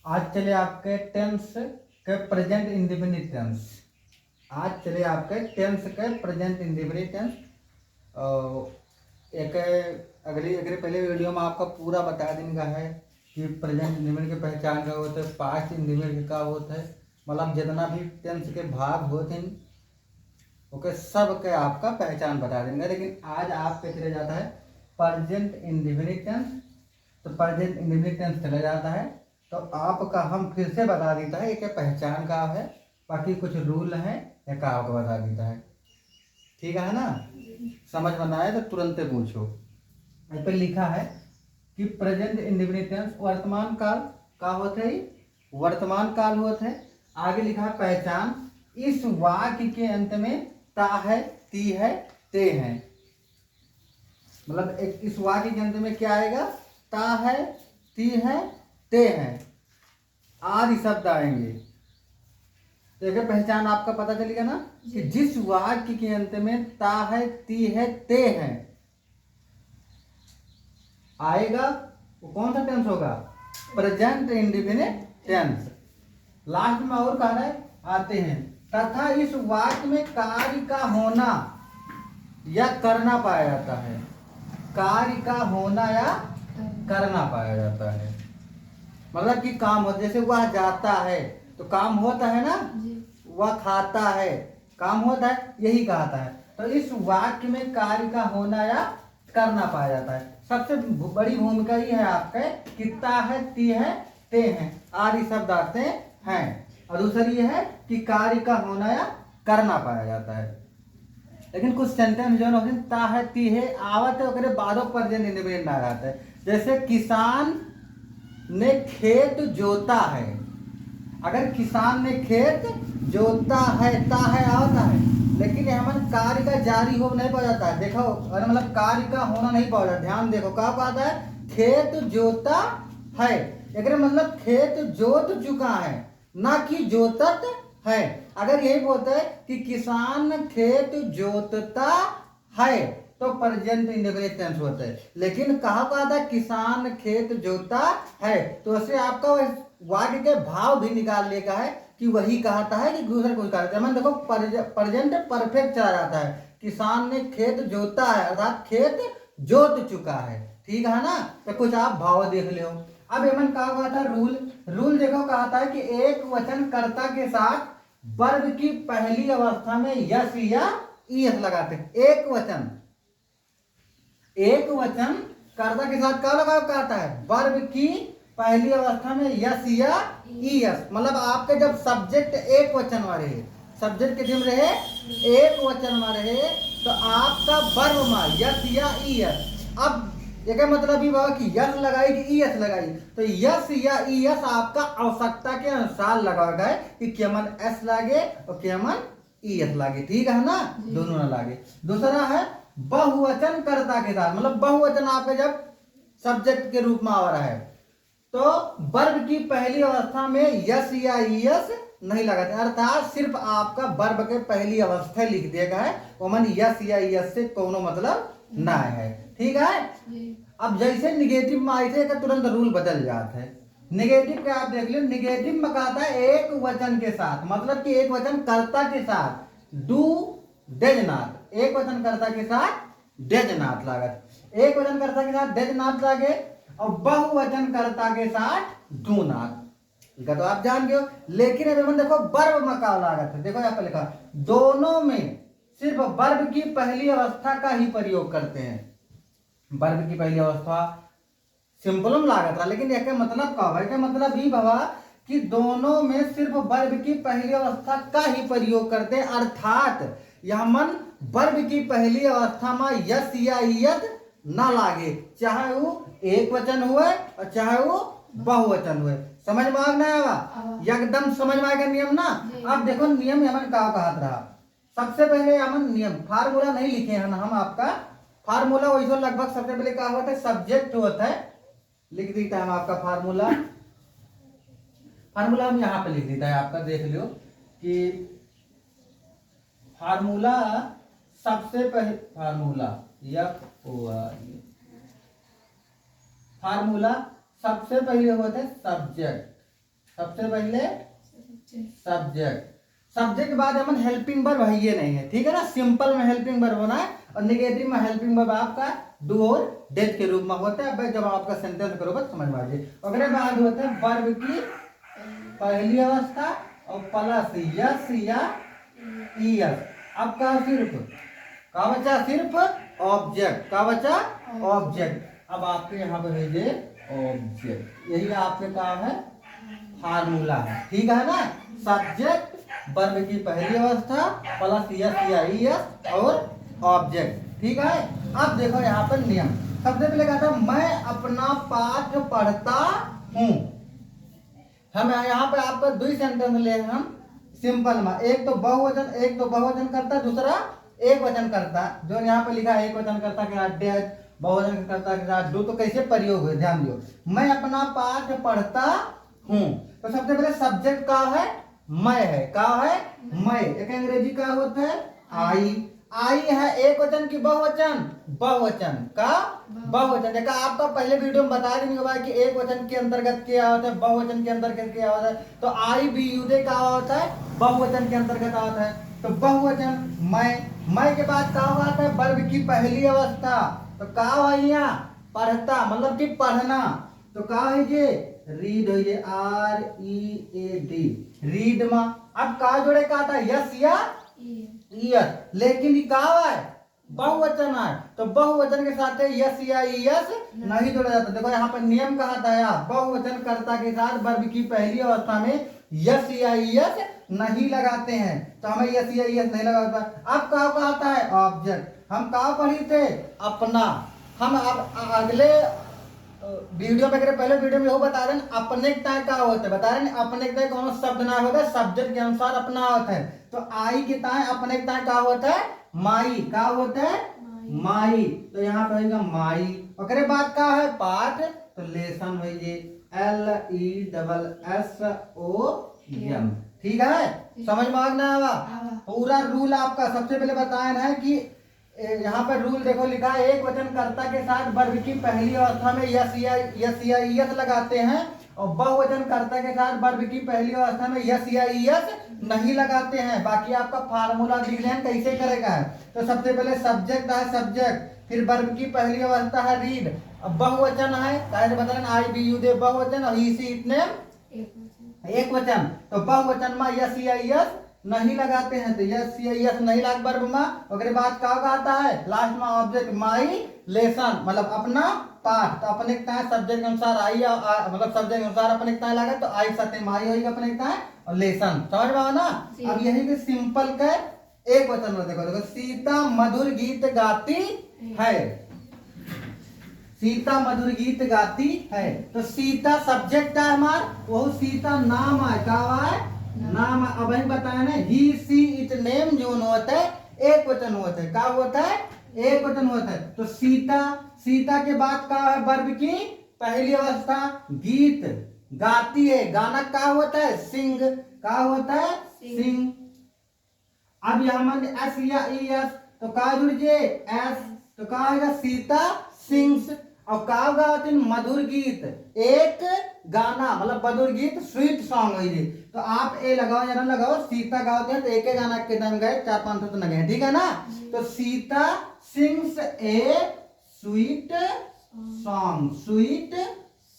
आज चले आपके टेंस के प्रेजेंट इंडेफिनिट टेंस। आज चले आपके टेंस के प्रेजेंट इंडेफिनिट टेंस। एक अगली अगली पहले वीडियो में आपका पूरा बता देने का है कि प्रेजेंट इंडेफिनिट की पहचान क्या होता है, पास्ट इंडेफिनिट क्या होता है, मतलब जितना भी टेंस के भाग होते हैं ओके सब के आपका पहचान बता देंगे। लेकिन आज आपके चले जाता है प्रेजेंट इंडेफिनिट टेंस। तो प्रेजेंट इंडेफिनिट टेंस चला जाता है तो आपका हम फिर से बता देता है कि पहचान का है, बाकी कुछ रूल है या का आपको बता देता है। ठीक है ना, समझ में आए तो तुरंत पूछो। इस पे लिखा है कि प्रेजेंट इंडेफिनिट टेंस वर्तमान काल का होता है, वर्तमान काल होता है। आगे लिखा है पहचान, इस वाक्य के अंत में ता है, ती है, ते है। मतलब एक इस वाक्य के अंत में क्या आएगा, ता है, ती है, ते है, आदि शब्द आएंगे। तो एक पहचान आपका पता चलेगा ना कि जिस वाक्य के अंत में ता है, ती है, ते है आएगा वो कौन सा टेंस होगा, प्रेजेंट इंडेफिनिट टेंस। लास्ट में और कह रहे आते हैं तथा इस वाक्य में कार्य का होना या करना पाया जाता है, कार्य का होना या करना पाया जाता है। मतलब कि काम होता, जैसे वह जाता है तो काम होता है ना, वह खाता है काम होता है, यही कहता है। तो इस वाक्य में कार्य का होना या करना पाया जाता है। सबसे बड़ी भूमिका ये है आपके कि ता है, ती है, ते हैं आदि शब्द आते हैं। और दूसरी ये है कि कार्य का होना या करना पाया जाता है। लेकिन कुछ सेंटेंस जो होते हैं ता है, ती है आवत है ओकरे बादो प्रेजेंट इंडेफिनिट आ जाता है। जैसे किसान ने खेत जोता है, अगर किसान ने खेत जोता है ता है आता है, लेकिन यहाँ कार्य का जारी हो नहीं पा जाता है। देखो अरे मतलब कार्य का होना नहीं पा जाता, ध्यान देखो क्या पाता है, खेत जोता है एक मतलब खेत जोत चुका है ना कि जोतत है। अगर यही बोलता है कि किसान खेत जोतता है तो प्रेजेंट इंडेफिनिट टेंस होता है। लेकिन कहा था किसान खेत जोता है, तो ऐसे आपका वाक्य के भाव भी निकाल लेगा है कि वही कहता है कि दूसरा कुछ कहता है। देखो प्रेजेंट परफेक्ट चला जाता है, किसान ने खेत जोता है अर्थात खेत जोत चुका है। ठीक है ना, तो कुछ आप भाव देख लो। अब एमन कहा हुआ था रूल, रूल देखो कहता है कि एक वचन कर्ता के साथ वर्ब की पहली अवस्था में यस या ईएस लगाते हैं। एक वचन कर्ता के साथ क्या लगा कहता है, वर्ब की पहली अवस्था में यस या ईएस। मतलब आपके जब सब्जेक्ट एक वचन में रहे, सब्जेक्ट के जिम रहे एक वचन में रहे तो आपका वर्ब में यस या ईएस। अब ये क्या मतलब ये बाबा कि यस लगाई कि ईएस लगाई, तो यस या ईएस आपका आवश्यकता के अनुसार लगाएगा कि केवल एस लागे और केवल ईएस लागे। ठीक है ना, दोनों ना लागे। दूसरा है बहुवचन कर्ता के साथ, मतलब बहुवचन आपके जब सब्जेक्ट के रूप में आ रहा है तो वर्ब की पहली अवस्था में यस या ईएस नहीं लगाते, अर्थात सिर्फ आपका वर्ब के पहली अवस्था लिख देगा है, वो यस या ईएस से कोनो मतलब ना है। ठीक है, अब जैसे निगेटिव में आए थे तुरंत रूल बदल जाता है। निगेटिव का आप देख लो, निगेटिव में कहता है एक वचन के साथ, मतलब कि एक वचन कर्ता के साथ डू डज नॉट, एक वचन कर्ता के साथ डज नॉट लागत, एक वचन कर्ता के साथ डज नॉट लागे और बहुवचन कर्ता के साथ डू नॉट, तो आप जान गए हो। लेकिन अभी देखो वर्ब में क्या लागत है, देखो यहाँ पर लिखा दोनों में सिर्फ वर्ब की पहली अवस्था का ही प्रयोग करते हैं। वर्ब की पहली अवस्था सिंपल में लागत रहा, लेकिन यह मतलब क्या है, क्या मतलब ही बाबा कि दोनों में सिर्फ वर्ब की पहली अवस्था का ही प्रयोग करते हैं, अर्थात यह मन वर्ब की पहली अवस्था में यस या ईयत ना लागे, चाहे वो एक वचन हुए और चाहे वो बहुवचन हुए। समझ में आ ना, एकदम समझ में आएगा नियम ना। अब देखो नियम यमन का कहत रहा, सबसे पहले यमन नियम फार्मूला नहीं लिखे हैं हम, आपका फार्मूला वैसे लगभग सबसे पहले क्या होता है, सब्जेक्ट होता है, लिख देता है हम आपका फार्मूला। फार्मूला हम यहाँ पे लिख देता है आपका, देख लो कि फार्मूला सबसे पहले फार्मूला फार्मूला सबसे पहले होता है सब्जेक्ट, सबसे पहले सब्जेक्ट, सब्जेक्ट के बाद हम हेल्पिंग वर्ब है ये नहीं है, ठीक है ना। सिंपल में हेल्पिंग वर्ब होना है और निगेटिव में हेल्पिंग वर्ब आपका डू और डेथ के रूप में होता है। जब आपका सेंटेंस करोगे समझ में आ जाए। अगले बाद होता है वर्ब की पहली अवस्था और प्लस यस या ईएस। अब का बचा सिर्फ ऑब्जेक्ट, का बचा ऑब्जेक्ट। अब आपके यहाँ पे भेजे ऑब्जेक्ट, यही आपके काम है, फार्मूला है, ठीक है ना। सब्जेक्ट वर्ब की पहली अवस्था प्लस यस या ईएस और ऑब्जेक्ट, ठीक है। अब देखो यहाँ पर नियम, सबसे पहले कहा था मैं अपना पाठ पढ़ता हूँ। हम यहाँ पे आपका दो सेंटेंस ले हम सिंपल में, एक तो बहुवचन करता है, दूसरा एक वचन करता है। जो यहाँ पे लिखा है एक वचन करता के साथ डेज, बहुवचन करता के साथ डू, तो कैसे प्रयोग हुए ध्यान दियो। मैं अपना पाठ पढ़ता हूँ, तो सबसे पहले सब्जेक्ट का है मैं है, का है मैं। एक अंग्रेजी का होता है आई है एक वचन की बहुवचन, बहुवचन का बहुवचन। देखा आपका पहले वीडियो में बता देने के बाद कि एक वचन के अंतर्गत क्या होता है, बहुवचन के अंतर्गत क्या होता है। तो आई बी यू दे का होता है, बहुवचन के अंतर्गत आता है। तो बहुवचन मैं के बाद का आता है वर्ब की पहली अवस्था, तो का है यहाँ पढ़ता, मतलब कि पढ़ना। तो का है ये रीड है, ये READ रीड में। अब का जोड़े का आता है यस या ईएस, लेकिन ये का है बहुवचन है, तो बहुवचन के साथ यस या ईएस नहीं जोड़ा जाता। देखो यहाँ पर नियम कहा था यार, बहुवचन कर्ता के साथ वर्ब की पहली अवस्था में यस या ईएस नहीं लगाते हैं, तो हमें यस या ईएस नहीं लगाता। अब का आता है ऑब्जेक्ट। हम का पढ़ी थे अपना, हम अब अगले वीडियो में पहले वीडियो में वो बता रहे हैं अपने तय का होता है, बता रहे हैं अपने तय कौन शब्द ना होता है, सब्जेक्ट के अनुसार अपना होता है। तो आई के तय अपने तय का होता है माई, का होता है माई, तो यहाँ पे होगा माई। और बाद का है पाठ, तो लेसन होइए LESSON, ठीक है। समझ में आवा पूरा रूल आपका। सबसे पहले बताया है कि यहाँ पर रूल देखो लिखा है, एक वचन कर्ता के साथ वर्ब की पहली अवस्था में यस या ईएस लगाते हैं, और बहुवचन कर्ता के साथ वर्ब की पहली अवस्था में यस या ईएस नहीं लगाते हैं। बाकी आपका फार्मूला लिख लें कैसे करेगा है। तो सबसे पहले सब्जेक्ट है सब्जेक्ट, फिर वर्ब की पहली अवस्था है रीड, अब बहुवचन है कैसे बता रहे आई बी यू दे बहुवचन, और ही सी इट नेम एक वचन। तो बहुवचन में यस या ईएस नहीं लगाते हैं, तो यस या यस नहीं लाग वर्ब में। उसके बाद का आता है लास्ट में ऑब्जेक्ट माई लेसन, मतलब अपना पाठ। तो अपने सब्जेक्ट के अनुसार आई मतलब सब्जेक्ट के अनुसार अपने लगा, तो आई सत्य माई होगी अपने और लेसन। समझ में आओ ना। अब यही के सिंपल का एक वचन में देखो, सीता मधुर गीत गाती है, सीता मधुर गीत गाती है। तो सीता सब्जेक्ट है हमारा, वो सीता नाम है, क्या है नाम। अब हम बताया ना ही सी इट नेम जो होता है एक वचन होता है, क्या होता है एक वचन होता है। तो सीता, सीता के बाद का है वर्ब की पहली अवस्था गीत गाती है, गाना का होता है सिंग, का होता है सिंग। अब यहाँ एस या ई एस, तो का जुड़िए एस, तो का है सीता सिंग्स। और का गाते मधुर गीत, एक गाना मतलब मधुर गीत स्वीट सॉन्ग है। तो आप ए लगाओ या ना लगाओ, सीता गाते हैं तो एक गाना के नाम गए 4-5 तो लगे, ठीक है ना। तो सीता सिंग्स ए स्वीट सॉन्ग, स्वीट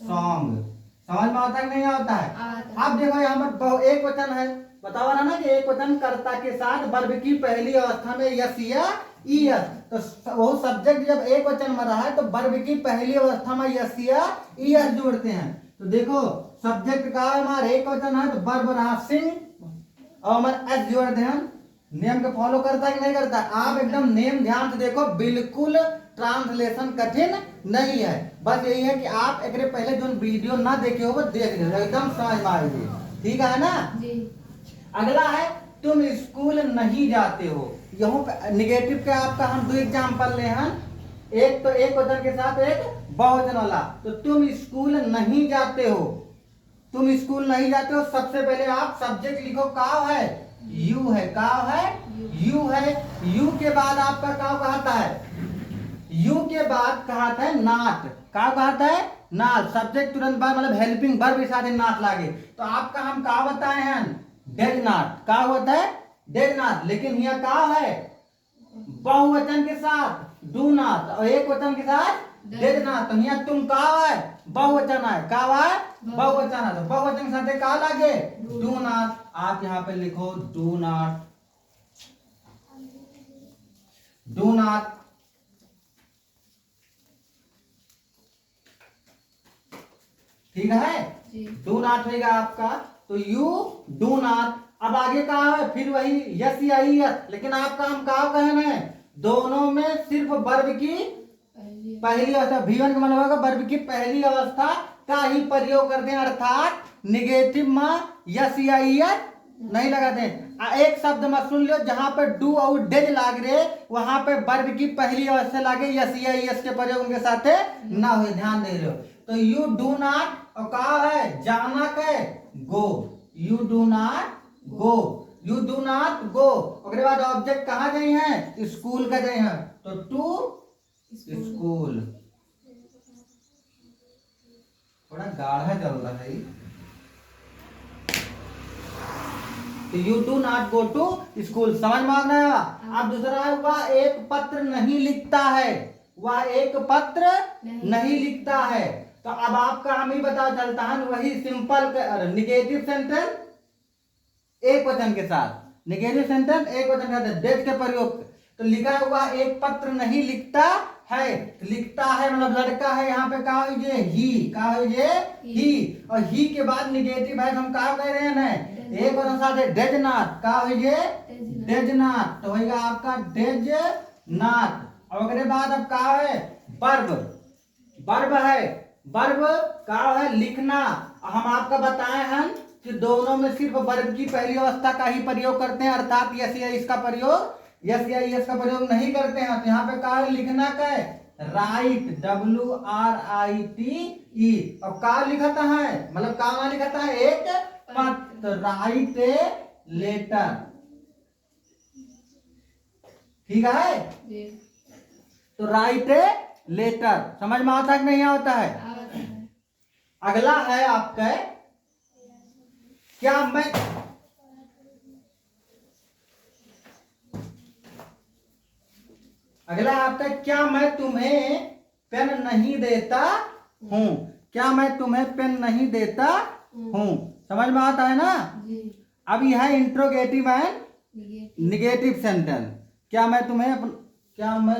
सॉन्ग। समझ में आता है नहीं आता है। अब देखो यहाँ पर एक वचन है, बतावा रहा ना कि एक वचन कर्ता के साथ वर्ब की पहली अवस्था में यस या ईएस। तो वो सब्जेक्ट जब एक वचन में रहा है तो वर्ब की पहली अवस्था में यस या ईएस जोड़ते हैं। तो देखो सब्जेक्ट का हमारा एक वचन है, तो वर्ब रहा सिंग और हमारा एस जोड़ दे। हम नियम को फॉलो करता है कि नहीं करता। आप एकदम नेम ध्यान से देखो, बिल्कुल ट्रांसलेशन कठिन नहीं है। बस यही है कि आप एक पहले जो वीडियो ना देखे हो वो देख लो, एकदम समझ में आएगी, ठीक है ना जी। अगला है तुम स्कूल नहीं जाते हो। यहाँ निगेटिव के आपका हम दो एग्जाम्पल ले हैं, एक तो एक वचन के साथ एक बहुवचन वाला। तो तुम स्कूल नहीं जाते हो, तुम स्कूल नहीं जाते हो। सबसे पहले आप सब्जेक्ट लिखो, का है यू है, का है यू है। यू के बाद आपका का कहता है, यू के बाद कहता है नॉट, का कहता है नाथ, सब्जेक्ट तुरंत बाद मतलब हेल्पिंग वर्ब के साथ नाथ लागे। तो आपका हम का बताए हैं डेड नॉट, का होता है डेड नॉट, लेकिन यह का है बहुवचन के साथ डू नॉट और एक वचन के साथ डेड नॉट। तो यहाँ तुम का है बहुवचन है, का है बहुवचन है, तो बहुवचन के साथ का लागे डू नॉट। आप यहाँ पे लिखो डू नॉट, डू नॉट, ठीक है, डू नॉट होगा आपका। तो यू डू नॉट। अब आगे का है फिर वही यस या यस, लेकिन आपका हम का कहना है दोनों में सिर्फ वर्ब की पहली अवस्था, V1 का मतलब होगा वर्ब की पहली अवस्था का ही प्रयोग करते हैं, अर्थात निगेटिव में यस या यस नहीं लगाते हैं। एक शब्द में सुन लो जहां पर डू और डेज लाग रहे वहां पे वर्ब की पहली अवस्था लागे यस या यस के प्रयोग उनके साथ ना हो, ध्यान दे रहे हो। तो यू डू नॉट और कहा है जाना के go, you do not go, you do not go. उसके बाद ऑब्जेक्ट कहाँ गए हैं स्कूल का गए हैं, तो टू स्कूल। थोड़ा गाढ़ा चल रहा है। तो you do not go to school, समझ में आ गया। अब दूसरा है वह एक पत्र नहीं लिखता है, वह एक पत्र नहीं लिखता है। तो अब आपका हम ही बता चलता है वही सिंपल निगेटिव सेंटेंस एक वचन के साथ, निगेटिव सेंटेंस एक वचन के साथ डेट के प्रयोग। तो लिखा हुआ एक पत्र नहीं लिखता है, लिखता है मतलब लड़का है, यहाँ पे कहा हुई ही, कहा हुई ही, और ही के बाद निगेटिव है, हम कहा कह रहे हैं एक वचन साथ डेज नॉट, कहा हुई डेज नॉट, तो होगा आपका डेज नॉट। और अगले बाद अब कहा है वर्ब, वर्ब है, वर्ब का है लिखना। हम आपका बताए हैं कि दोनों में सिर्फ वर्ब की पहली अवस्था का ही प्रयोग करते हैं, अर्थात यस या इसका प्रयोग यस या यस का प्रयोग नहीं करते हैं। तो यहाँ पे कहा है लिखना का है राइट, WRITE, और का लिखता है मतलब का लिखता है एक पत्र, राइट ए लेटर, ठीक है। तो राइट ए लेटर समझ में आता है कि नहीं आता है। अगला है आपका क्या मैं, अगला आपका क्या मैं तुम्हें पेन नहीं देता हूं, क्या मैं तुम्हें पेन नहीं देता हूं, समझ में आता है ना। अब यह है इंट्रोगेटिव एंड निगेटिव सेंटेंस। क्या मैं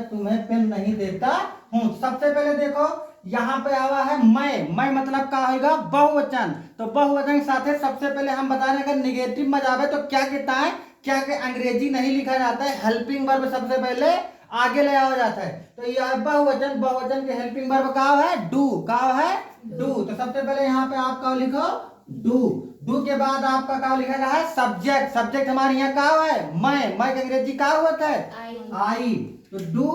तुम्हें पेन नहीं देता हूं। सबसे पहले देखो यहाँ पे आवा है मैं मतलब का होगा बहुवचन। तो बहुवचन के साथ सबसे पहले हम बता रहे हैं अगर निगेटिव में जावे तो क्या कहता है, क्या के अंग्रेजी नहीं लिखा जाता है, हेल्पिंग वर्ब सबसे पहले आगे ले आया जाता है। तो यह बहुवचन, बहुवचन के हेल्पिंग वर्ब का है डू, का है डू। तो सबसे पहले यहाँ पे आपका लिखो डू, डू के बाद आपका क्या लिखा गया है सब्जेक्ट, सब्जेक्ट हमारे यहाँ का है मैं का अंग्रेजी का होता है आई, तो डू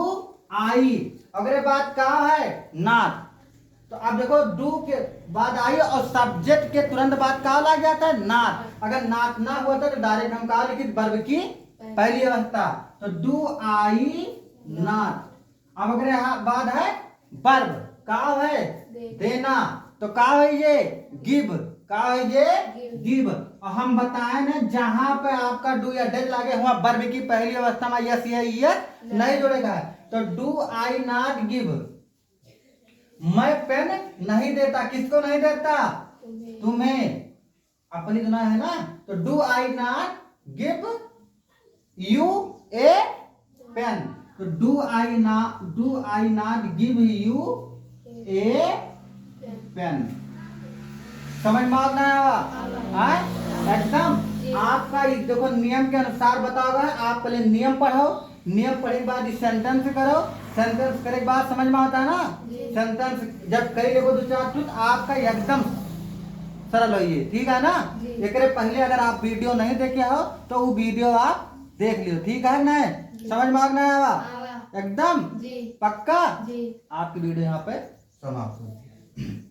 आई। अगले बात का है नाथ, तो अब देखो डू के बाद आई और सब्जेक्ट के तुरंत बाद का लग जाता है नाथ। अगर नाथ ना होता तो डायरेक्ट हम कहा लिखित वर्ब की पहली अवस्था, तो डू आई नाथ। अब अगर बाद है वर्ब का है देना, तो का है ये गिव, का है ये गिव। और हम बताए ना जहां पे आपका डू या डेज लागे हुआ वर्ब की पहली अवस्था में यस या यस नहीं जुड़ेगा, तो डू आई नॉट गिव, मैं पेन नहीं देता, किसको नहीं देता तुम्हें, अपनी दुना है ना। तो do I not give you a pen, तो do I not give you a pen. समझ में आ एकदम। आपका देखो नियम के अनुसार बताओगे, आप पहले नियम पढ़ो, नियम पढ़े के बाद सेंटेंस करो, सेंटेंस करे के बाद समझ में आता है ना। सेंटेंस जब कई देखो दो चार तो आपका एकदम सरल हो ये, ठीक है ना। एक पहले अगर आप वीडियो नहीं देखे हो तो वो वीडियो आप देख लियो, ठीक है ना। समझ में आ गया एकदम पक्का। आपकी वीडियो यहाँ पे समाप्त होती है।